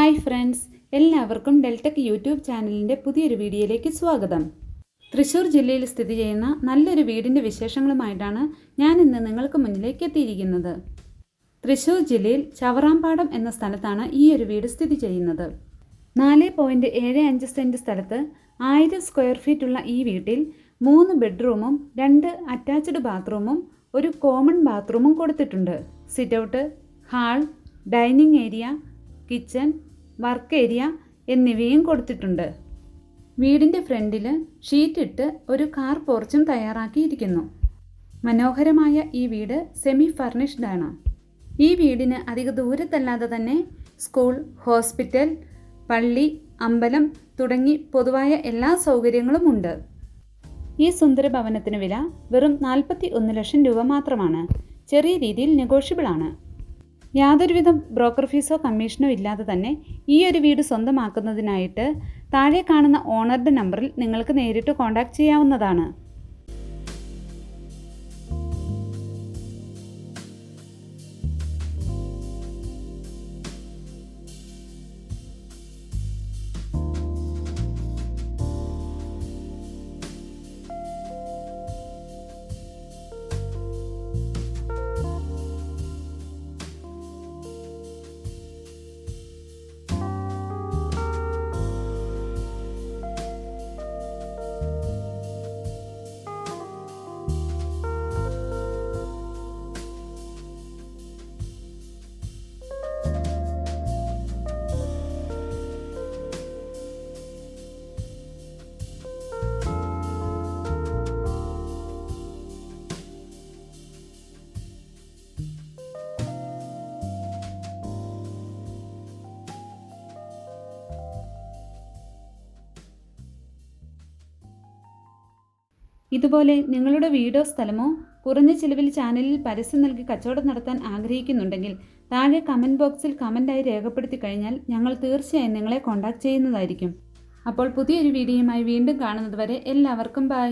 Hi friends, എല്ലാവർക്കും Deltech YouTube ചാനലിൻ്റെ പുതിയൊരു വീഡിയോയിലേക്ക് സ്വാഗതം. തൃശ്ശൂർ ജില്ലയിൽ സ്ഥിതി ചെയ്യുന്ന നല്ലൊരു വീടിൻ്റെ വിശേഷങ്ങളുമായിട്ടാണ് ഞാൻ ഇന്ന് നിങ്ങൾക്ക് മുന്നിലേക്ക് എത്തിയിരിക്കുന്നത്. തൃശ്ശൂർ ജില്ലയിൽ ചവറാമ്പാടം എന്ന സ്ഥലത്താണ് ഈ ഒരു വീട് സ്ഥിതി ചെയ്യുന്നത്. 4.75 സെൻറ്റ് സ്ഥലത്ത് 1000 സ്ക്വയർ ഫീറ്റ് ഉള്ള ഈ വീട്ടിൽ 3 ബെഡ്റൂമും 2 അറ്റാച്ച്ഡ് ബാത്റൂമും ഒരു കോമൺ ബാത്റൂമും കൊടുത്തിട്ടുണ്ട്. Sitout, hall, dining area, kitchen, work area എന്നിവയും കൊടുത്തിട്ടുണ്ട്. വീടിൻ്റെ ഫ്രണ്ടിൽ ഷീറ്റ് ഇട്ട് ഒരു കാർ പോർച്ചും തയ്യാറാക്കിയിരിക്കുന്നു. മനോഹരമായ ഈ വീട് സെമി ഫർണിഷ്ഡ് ആണ്. ഈ വീടിന് അധിക ദൂരത്തല്ലാതെ തന്നെ സ്കൂൾ, ഹോസ്പിറ്റൽ, പള്ളി, അമ്പലം തുടങ്ങി പൊതുവായ എല്ലാ സൗകര്യങ്ങളും ഉണ്ട്. ഈ സുന്ദര ഭവനത്തിന് വില വെറും 41 ലക്ഷം രൂപ മാത്രമാണ്. ചെറിയ രീതിയിൽ നെഗോഷ്യബിൾ ആണ്. യാതൊരുവിധ ബ്രോക്കർ ഫീസോ കമ്മീഷനോ ഇല്ലാതെ തന്നെ ഈ ഒരു വീട് സ്വന്തമാക്കുന്നതിനായിട്ട് താഴെ കാണുന്ന ഓണറുടെ നമ്പറിൽ നിങ്ങൾക്ക് നേരിട്ട് കോൺടാക്റ്റ് ചെയ്യാവുന്നതാണ്. ഇതുപോലെ നിങ്ങളുടെ വീടോ സ്ഥലമോ കുറഞ്ഞ ചിലവിൽ ചാനലിൽ പരസ്യം നൽകി കച്ചവടം നടത്താൻ ആഗ്രഹിക്കുന്നുണ്ടെങ്കിൽ താഴെ കമൻറ്റ് ബോക്സിൽ കമൻറ്റായി രേഖപ്പെടുത്തി കഴിഞ്ഞാൽ ഞങ്ങൾ തീർച്ചയായും നിങ്ങളെ കോൺടാക്റ്റ് ചെയ്യുന്നതായിരിക്കും. അപ്പോൾ പുതിയൊരു വീഡിയോയുമായി വീണ്ടും കാണുന്നത് വരെ എല്ലാവർക്കും ബൈ.